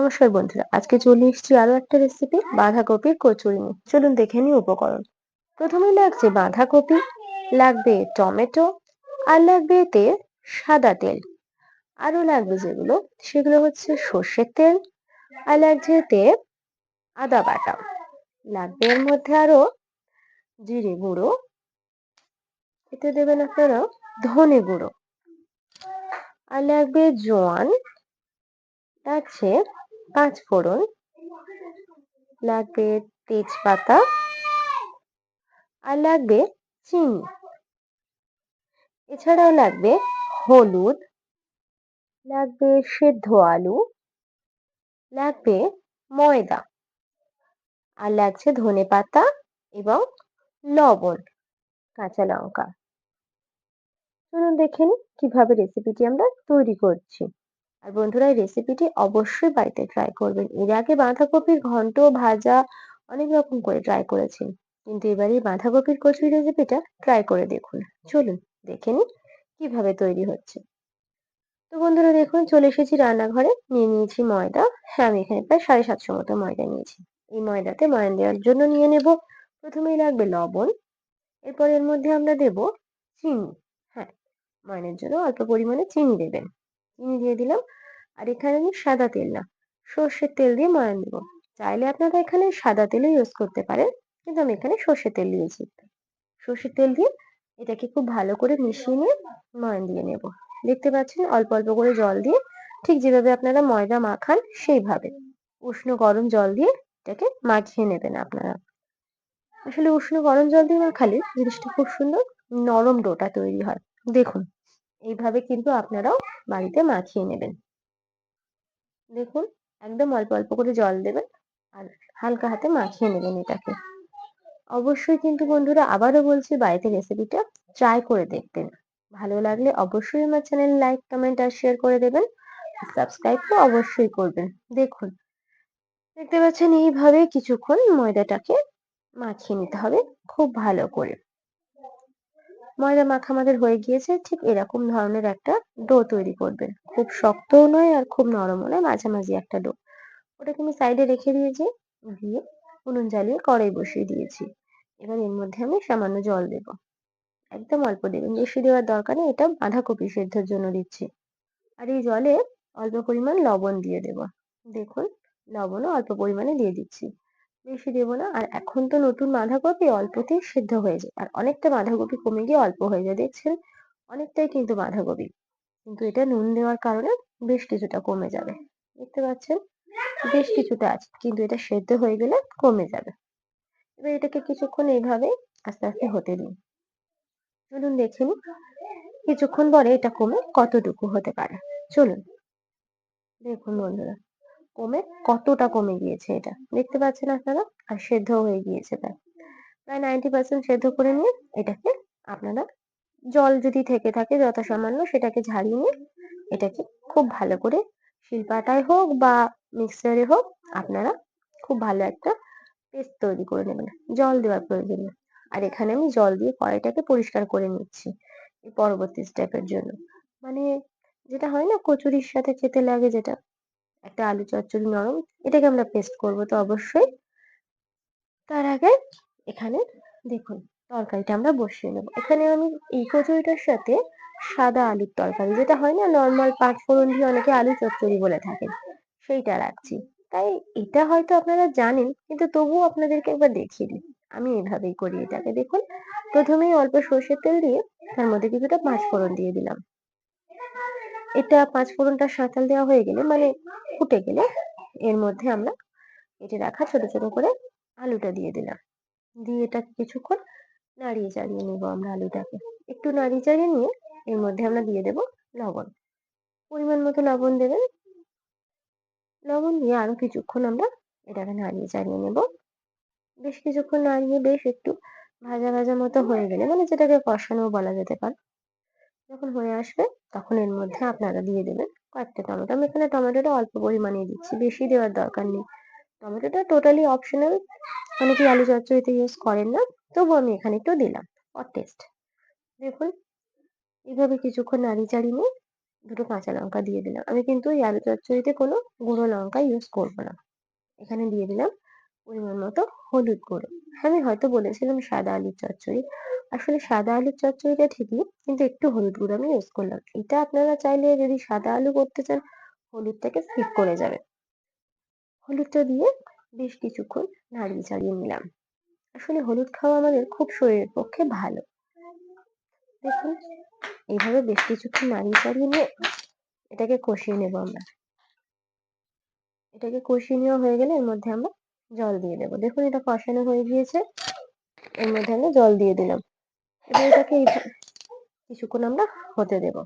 নমস্কার বন্ধুরা, আজকে চলে এসেছি আরো একটা রেসিপি বাঁধাকপির কচুরি নিয়ে। চলুন দেখে নিই উপকরণ। প্রথমেই লাগছে বাঁধাকপি, লাগবে টমেটো, আর লাগবে এতে সাদা তেল। আরো লাগবে যেগুলো সেগুলো হচ্ছে সর্ষের তেল, আর লাগছে এতে আদা বাটা, লাগবে এর মধ্যে আরো জিরে গুঁড়ো, এতে দেবেন আপনারা ধনে গুঁড়ো, আর লাগবে জোয়ান, লাগছে পাঁচ ফোড়ন, লাগবে তেজপাতা, আর লাগবে চিনি। এছাড়াও লাগবে হলুদ, লাগবে সেদ্ধ আলু, লাগবে ময়দা, আর লাগছে ধনেপাতা এবং লবণ, কাঁচা লঙ্কা। চলুন দেখে নিই কিভাবে রেসিপিটি আমরা তৈরি করছি। আর বন্ধুরা, এই রেসিপিটি অবশ্যই বাড়িতে ট্রাই করবেন। এর আগে বাঁধাকপির ঘন্ট, ভাজা অনেক রকম করে ট্রাই করেছেন, কিন্তু এবার এই বাঁধাকপির কচুরি রেসিপিটা ট্রাই করে দেখুন। চলুন দেখে নিই কিভাবে তৈরি হচ্ছে। তো বন্ধুরা দেখুন, চলে এসেছি রান্নাঘরে। নিয়ে নিয়েছি ময়দা। হ্যাঁ, আমি এখানে প্রায় 750 মতো ময়দা নিয়েছি। এই ময়দাতে ময়ান দেওয়ার জন্য নিয়ে নেব, প্রথমেই লাগবে লবণ। এরপর এর মধ্যে আমরা দেব চিনি। হ্যাঁ, ময়ানের জন্য অল্প পরিমাণে চিনি দেবেন। চিনি দিয়ে দিলাম। আর এখানে আমি সাদা তেল না, সর্ষের তেল দিয়ে ময়ান দেবো। চাইলে আপনারা এখানে সাদা তেলও ইউজ করতে পারেন, কিন্তু আমি এখানে সর্ষের তেল দিয়েছি। সর্ষের তেল দিয়ে এটাকে খুব ভালো করে মিশিয়ে নিয়ে ময়ান দিয়ে নেব। দেখতে পাচ্ছেন অল্প অল্প করে জল দিয়ে, ঠিক যেভাবে আপনারা ময়দা মাখান সেইভাবে উষ্ণ গরম জল দিয়ে এটাকে মাখিয়ে নেবেন আপনারা। আসলে উষ্ণ গরম জল দিয়ে মাখালে জিনিসটা খুব সুন্দর নরম ডোটা তৈরি হয়। দেখুন, এইভাবে কিন্তু আপনারাও বাড়িতে মাখিয়ে নেবেন। দেখুন, একদম অল্প অল্প করে জল দেবেন আর হালকা হাতে মাখিয়ে নেবেন এটাকে। অবশ্যই কিন্তু বন্ধুরা, আবারও বলছি, বাড়িতে রেসিপিটা ট্রাই করে দেখবেন। ভালো লাগলে অবশ্যই আমার চ্যানেল লাইক, কমেন্ট আর শেয়ার করে দেবেন। সাবস্ক্রাইব তো অবশ্যই করবেন। দেখুন, দেখতে পাচ্ছেন এইভাবে কিছুক্ষণ ময়দাটাকে মাখিয়ে নিতে হবে খুব ভালো করে। ময়দা মাখা আমাদের হয়ে গিয়েছে। ঠিক এরকম ধরনের একটা ডো তৈরি করবেন। খুব শক্তও নয় আর খুব নরমও নয়, মাঝামাঝি একটা ডো। ওটাকে আমি সাইডে রেখে দিয়েছি। দিয়ে উনুন জ্বালিয়ে কড়াই বসিয়ে দিয়েছি। এবার এর মধ্যে আমি সামান্য জল দেব। একদম অল্প দেবেন, বেশি দেওয়ার দরকার নেই। এটা বাঁধাকপি সেদ্ধর জন্য দিচ্ছি। আর এই জলে অল্প পরিমাণ লবণ দিয়ে দেব। দেখুন, লবণও অল্প পরিমাণে দিয়ে দিচ্ছি, বেশি দেব না। আর এখন তো নতুন বাঁধাকপি অল্পতেই সিদ্ধ হয়ে যায়, আর অনেকটা বাঁধাকপি কমে গিয়ে অল্প হয়ে যায়। দেখছেন, অনেকটাই কিন্তু বাঁধাকপি, কিন্তু এটা নুন দেওয়ার কারণে বেশ কিছুটা কমে যাবে। দেখতে পাচ্ছেন, বেশ কিছুটা আছে, কিন্তু এটা সেদ্ধ হয়ে গেলে কমে যাবে। এবার এটাকে কিছুক্ষণ এইভাবে আস্তে আস্তে হতে দিন। চলুন দেখে নিই কিছুক্ষণ পরে এটা কমে কতটুকু হতে পারে। চলুন দেখুন বন্ধুরা, কমে কতটা কমে গিয়েছে এটা দেখতে পাচ্ছেন আপনারা। আর সেদ্ধ হয়ে গিয়েছে প্রায় প্রায় 90% সেদ্ধ করে নিয়ে এটাকে আপনারা, জল যদি থেকে থাকে যথাসামান্য, সেটাকে ঝারিয়ে নিয়ে এটাকে খুব ভালো করে শিলপাটায় হোক বা মিক্সারে হোক, আপনারা খুব ভালো একটা পেস্ট তৈরি করে নেবেন। জল দেওয়ার প্রয়োজন নেই। আর এখানে আমি জল দিয়ে কড়াইটাকে পরিষ্কার করে নিচ্ছি এই পরবর্তী স্টেপের জন্য। মানে, যেটা হয় না কচুরির সাথে খেতে লাগে, যেটা একটা আলু চচ্চড়ি নরম, এটাকে আমরা পেস্ট করব। তো অবশ্যই তার আগে এখানে দেখুন, তরকারিটা আমরা বসিয়ে নেব। এখানে আমি এই কচুরিটার সাথে সাদা আলুর তরকারি, যেটা হয় না নর্মাল পাঁচ ফোড়ন দিয়ে অনেকে আলু চচ্চড়ি বলে থাকেন, সেইটা রাখছি। তাই এটা হয়তো আপনারা জানেন, কিন্তু তবুও আপনাদেরকে একবার দেখিয়ে দিই। আমি এভাবেই করি এটাকে। দেখুন, প্রথমেই অল্প সর্ষের তেল দিয়ে তার মধ্যে কিছুটা পাঁচ ফোড়ন দিয়ে দিলাম। এটা পাঁচ ফোড়নটা সাঁতাল দেওয়া হয়ে গেলে, মানে ফুটে গেলে, এর মধ্যে আমরা কেটে রাখা ছোট ছোট করে আলুটা দিয়ে দিলাম। দিয়ে এটা কিছুক্ষণ নাড়িয়ে চাড়িয়ে নেব আমরা আলুটাকে। একটু নাড়িয়ে চাড়িয়ে নিয়ে এর মধ্যে আমরা দিয়ে দেব লবণ। পরিমাণ মতো লবণ দেবেন। লবণ দিয়ে আরো কিছুক্ষণ আমরা এটাকে নাড়িয়ে চাড়িয়ে নেব। বেশ কিছুক্ষণ নাড়িয়ে বেশ একটু ভাজা ভাজা মতো হয়ে গেলে, মানে যেটাকে কষানো বলা যেতে পারে, যখন হয়ে আসবে তখন এর মধ্যে আপনারা দিয়ে দেবেন কয়েকটা টমেটো। আমি এখানে টমেটোটা অল্প পরিমাণে দিচ্ছি, বেশি দেওয়ার দরকার নেই। টমেটোটা টোটালি অপশনাল, অনেকেই আলু চচ্চড়িতে ইউজ করেন না, তবু আমি এখানে একটু দিলাম ফর টেস্ট। দেখুন, এইভাবে কিছুক্ষণ নাড়িয়ে চাড়িয়ে নিয়ে দুটো কাঁচা লঙ্কা দিয়ে দিলাম। আমি কিন্তু এই আলু চচ্চড়িতে কোনো গুঁড়ো লঙ্কা ইউজ করব না। এখানে দিয়ে দিলাম পরিমাণ মতো হলুদ গুঁড়ো। আমি হয়তো বলেছিলাম সাদা আলুর চচ্চড়ি। আসলে সাদা আলুর চচ্চড়িটা ঠিকই, কিন্তু একটু হলুদ গুঁড়ো আমি ইউজ করলাম। এটা আপনারা চাইলে যদি সাদা আলু করতে চান হলুদটাকে স্কিপ করে যাবেন। হলুদটা দিয়ে বেশ কিছুক্ষণ নাড়িয়ে চাড়িয়ে নিলাম। আসলে হলুদ খাওয়া আমাদের খুব শরীরের পক্ষে ভালো। দেখুন এইভাবে বেশ কিছুক্ষণ নাড়িয়ে চাড়িয়ে নিয়ে এটাকে কষিয়ে নেবো আমরা। এটাকে কষিয়ে নেওয়া হয়ে গেলে এর মধ্যে আমরা জল দিয়ে দেবো। দেখুন এটা কষানো হয়ে গিয়েছে। এর মধ্যে আমরা জল দিয়ে দিলাম। এবার এটাকে কিছুক্ষণ আমরা হতে দেবো।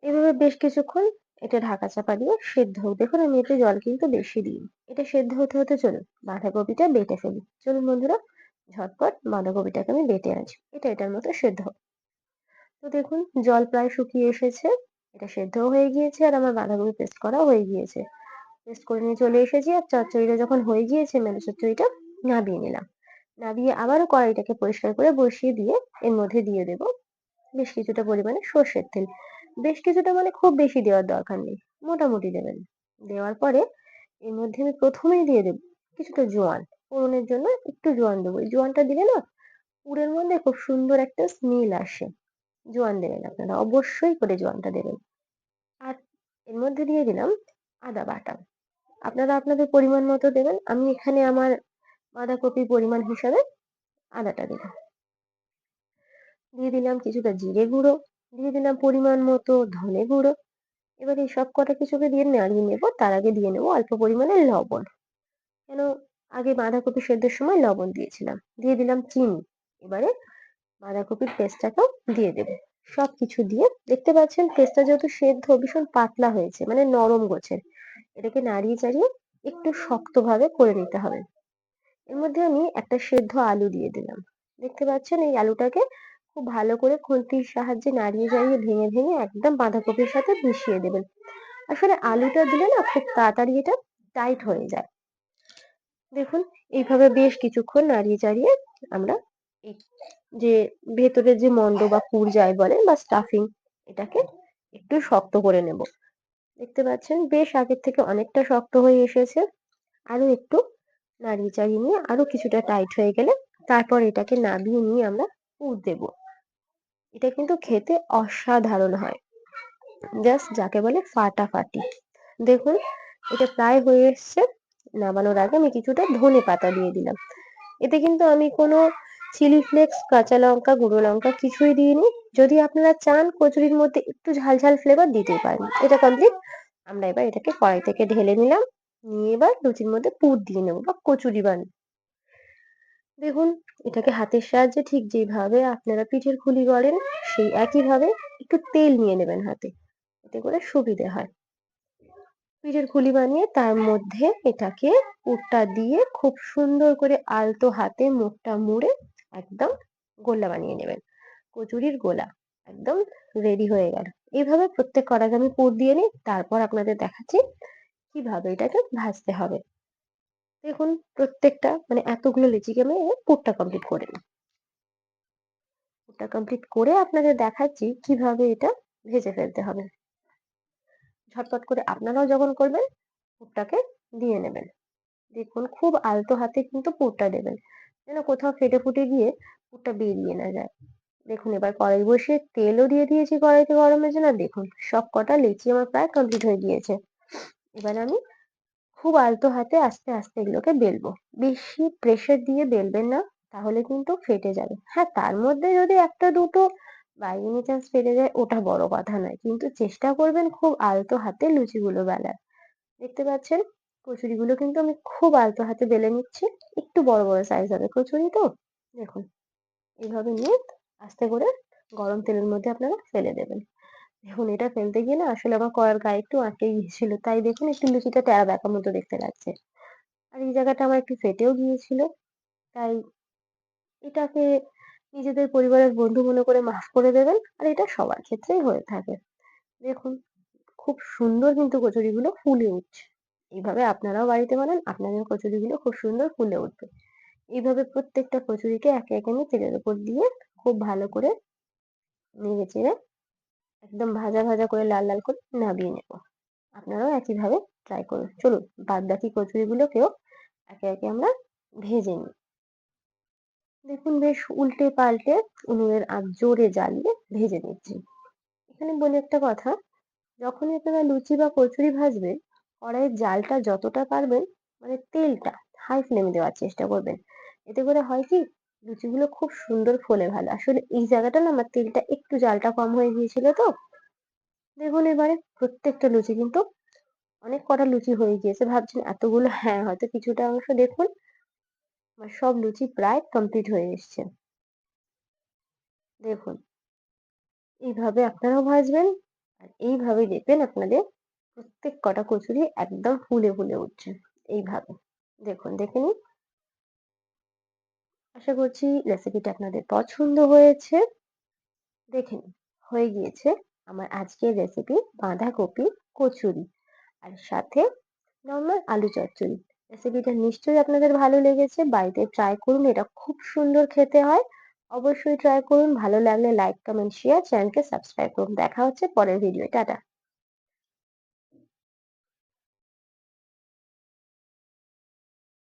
এভাবে বেশ কিছুক্ষণ এটা ঢাকা চাপা দিয়ে সেদ্ধ হোক। দেখুন আমি এতে জল কিন্তু বেশি দিইনি। এটা সেদ্ধ হতে হতে চলুন বাঁধাকপিটা বেটে ফেলি। চলুন বন্ধুরা, ঝটপট বাঁধাকপিটাকে আমি বেটে আনছি। এটা এটার মতো সেদ্ধ হোক। তো দেখুন জল প্রায় শুকিয়ে এসেছে। এটা সেদ্ধও হয়ে গিয়েছে আর আমার বাঁধাকপি পেস্ট করাও হয়ে গিয়েছে। পেস্ট করে নিয়ে চলে এসেছি আর চচ্চড়িটা যখন হয়ে গিয়েছে মেথি চচ্চড়িটা নামিয়ে নিলাম। নামিয়ে আবারও কড়াইটাকে পরিষ্কার করে বসিয়ে দিয়ে এর মধ্যে দিয়ে দেবো বেশ কিছুটা পরিমাণে সর্ষের তেল। বেশ কিছুটা মানে খুব বেশি দেওয়ার দরকার নেই, মোটামুটি দেবেন। দেওয়ার পরে এর মধ্যে আমি প্রথমেই দিয়ে দেবো কিছুটা জোয়ান। ফোড়নের জন্য একটু জোয়ান দেবো। এই জোয়ানটা দিলে না পুরের মধ্যে খুব সুন্দর একটা স্মেল আসে। জোয়ান দেবেন, আপনারা অবশ্যই করে জোয়ানটা দেবেন। আর এর মধ্যে দিয়ে দিলাম আদা বাটা। আপনারা আপনাদের পরিমাণ মতো দেবেন। আমি এখানে আমার বাঁধাকপির পরিমাণ হিসাবে আদাটা দিলাম। দিয়ে দিলাম কিছুটা জিরে গুঁড়ো, দিয়ে দিলাম পরিমাণ মতো ধনে গুঁড়ো। এবার এই সব কটা কিছুকে দিয়ে নাড়িয়ে নেবো। তার আগে দিয়ে নেবো অল্প পরিমাণে লবণ। কেন, আগে বাঁধাকপি সেদ্ধর সময় লবণ দিয়েছিলাম। দিয়ে দিলাম চিনি। এবারে বাঁধাকপির পেস্টটাকেও দিয়ে দেবো। সবকিছু দিয়ে দেখতে পাচ্ছেন পেস্টটা যেহেতু সেদ্ধ ভীষণ পাতলা হয়েছে, মানে নরম গোছের। এটাকে নাড়িয়ে চাড়িয়ে একটু শক্তভাবে করে নিতে হবে। এর মধ্যে আমি একটা সেদ্ধ আলু দিয়ে দিলাম। দেখতে পাচ্ছেন এই আলুটাকে খুব ভালো করে খুন্তির সাহায্যে নাড়িয়ে চাড়িয়ে ভেঙে ভেঙে একদম বাঁধাকপির সাথে মিশিয়ে দেবেন। আসলে আলুটা দিলে না খুব তাড়াতাড়ি এটা টাইট হয়ে যায়। দেখুন এইভাবে বেশ কিছুক্ষণ নাড়িয়ে চাড়িয়ে আমরা এই যে ভেতরে যে মন্ড বা পুর যাই বলেন বা স্টাফিং, এটাকে একটু শক্ত করে নেব। দেখতে পাচ্ছেন বেশ আগের থেকে অনেকটা শক্ত হয়ে এসেছে। আরো একটু নাড়িয়ে চাড়িয়ে নিয়ে আরো কিছুটা টাইট হয়ে গেলে তারপর এটাকে নামিয়ে নিয়ে আমরা পুর দেব। এটা কিন্তু খেতে অসাধারণ হয়, জাস্ট যাকে বলে ফাটাফাটি। দেখুন এটা প্রায় হয়ে এসছে। নামানোর আগে আমি কিছুটা ধনে পাতা দিয়ে দিলাম। এতে কিন্তু আমি কোনো চিলি ফ্লেক্স, কাঁচা লঙ্কা, গুঁড়ো লঙ্কা কিছুই দিইনি। যদি আপনারা চান কচুরির মধ্যে একটু ঝাল ঝাল ফ্লেভার দিতেই পারেন। এটা কমপ্লিট। আমরা এবার এটাকে কড়াই থেকে ঢেলে নিলাম। নিয়ে এবার লুচির মধ্যে পুর দিয়ে নেবো বা কচুরি বানাবো। দেখুন এটাকে হাতের সাহায্যে ঠিক যেভাবে আপনারা পিঠের খুলি গড়েন সেই একই ভাবে একটু তেল নিয়ে নেবেন হাতে, এতে করে সুবিধে হয়। পিঠের খুলি বানিয়ে তার মধ্যে এটাকে পুরটা দিয়ে খুব সুন্দর করে আলতো হাতে মুখটা মুড়ে একদম গোলা বানিয়ে নেবেন। কচুরির গোলা একদম রেডি হয়ে গেল। এইভাবে প্রত্যেক কড়াইতে আমি পুর দিয়ে নিই, তারপর আপনাদের দেখাচ্ছি কিভাবে এটাকে ভাজতে হবে। দেখুন প্রত্যেকটা মানে এতগুলো লিচিকে আমি পুরটা কমপ্লিট করে নিই। পুরটা কমপ্লিট করে আপনাদের দেখাচ্ছি কিভাবে এটা ভেজে ফেলতে হবে। ঝটপট করে আপনারাও যখন করবেন পুরটাকে দিয়ে নেবেন। দেখুন খুব আলতো হাতে কিন্তু পুরটা দেবেন, যেন কোথাও ফেটে ফুটে গিয়ে পুরটা বেরিয়ে না যায়। দেখুন এবার কড়াই বসিয়ে তেলও দিয়ে দিয়েছি কড়াইতে গরমের জন্য। দেখুন সব কটা লেচি আমার প্রায় কমপ্লিট হয়ে গিয়েছে। এবার আমি খুব আলতো হাতে আস্তে আস্তে এগুলোকে বেলবো। বেশি প্রেসার দিয়ে বেলবেন না, তাহলে কিন্তু ফেটে যাবে। হ্যাঁ, তার মধ্যে যদি একটা দুটো বাই এনি চান্স ফেটে যায় ওটা বড় কথা নয়, কিন্তু চেষ্টা করবেন খুব আলতো হাতে লুচিগুলো বেলার। দেখতে পাচ্ছেন কচুরিগুলো কিন্তু আমি খুব আলতো হাতে বেলে নিচ্ছি। একটু বড় বড় সাইজ হবে কচুরি তো। দেখুন এইভাবে নিয়ে আস্তে করে গরম তেলের মধ্যে আপনারা ফেলে দেবেন। দেখুন এটা ফেলতে গিয়ে না আসলে আমার কড়ার গায়ে একটু আটকে গিয়েছিল, তাই দেখুন একটু লুচিটা টেরা ব্যাকা মতো দেখতে লাগছে। আর এই জায়গাটা আমার একটু ফেটেও গিয়েছিল। তাই এটাকে নিজেদের পরিবারের বন্ধু মনে করে মাফ করে দেবেন। আর এটা সবার ক্ষেত্রেই হয়ে থাকে। দেখুন খুব সুন্দর কিন্তু কচুরিগুলো ফুলে উঠছে। এইভাবে আপনারাও বাড়িতে বানান, আপনাদের কচুরিগুলো খুব সুন্দর ফুলে উঠবে। এইভাবে প্রত্যেকটা কচুরিকে একে একে আমি তেলের উপর দিয়ে খুব ভালো করে নেড়ে চেড়ে একদম ভাজা ভাজা করে লাল লাল করে নামিয়ে নেব। আপনারাও একইভাবে ট্রাই করুন। চলুন বাদ বাকি কচুরিগুলোকেও একে একে আমরা ভেজে নিই। দেখুন বেশ উল্টে পাল্টে উনুনের আঁচ জোরে জ্বালিয়ে ভেজে নিচ্ছি। এখানে বলি একটা কথা, যখনই আপনারা লুচি বা কচুরি ভাজবেন, কড়াইয়ের জালটা যতটা পারবেন মানে তেলটা হাই ফ্লেমে দেওয়ার চেষ্টা করবেন। এতে করে হয় কি, লুচিগুলো খুব সুন্দর ফোলে ভালো। আসলে এই জায়গাটা না আমার তেলটা একটু জালটা কম হয়ে গিয়েছিল তো। দেখুন এবারে প্রত্যেকটা লুচি কিন্তু অনেক কটা লুচি হয়ে গিয়েছে। ভাবছেন এতগুলো? হ্যাঁ, হয়তো কিছুটা অংশ দেখুন আমার সব লুচি প্রায় কমপ্লিট হয়ে এসছে। দেখুন এইভাবে আপনারাও ভাজবেন আর এইভাবেই দেখবেন আপনাদের প্রত্যেক কটা কচুরি একদম ফুলে ফুলে উঠছে এইভাবে। দেখুন দেখে নিন। আশা করছি রেসিপিটা আপনাদের পছন্দ হয়েছে। দেখে নিন হয়ে গিয়েছে আমার আজকের রেসিপি বাঁধাকপি কচুরি আর সাথে নরমাল আলু চচ্চড়ি। রেসিপিটা নিশ্চয়ই আপনাদের ভালো লেগেছে। বাড়িতে ট্রাই করুন, এটা খুব সুন্দর খেতে হয়। অবশ্যই ট্রাই করুন। ভালো লাগলে লাইক, কমেন্ট, শেয়ার, চ্যানেলকে সাবস্ক্রাইব করুন। দেখা হচ্ছে পরের ভিডিওয়। টাটা।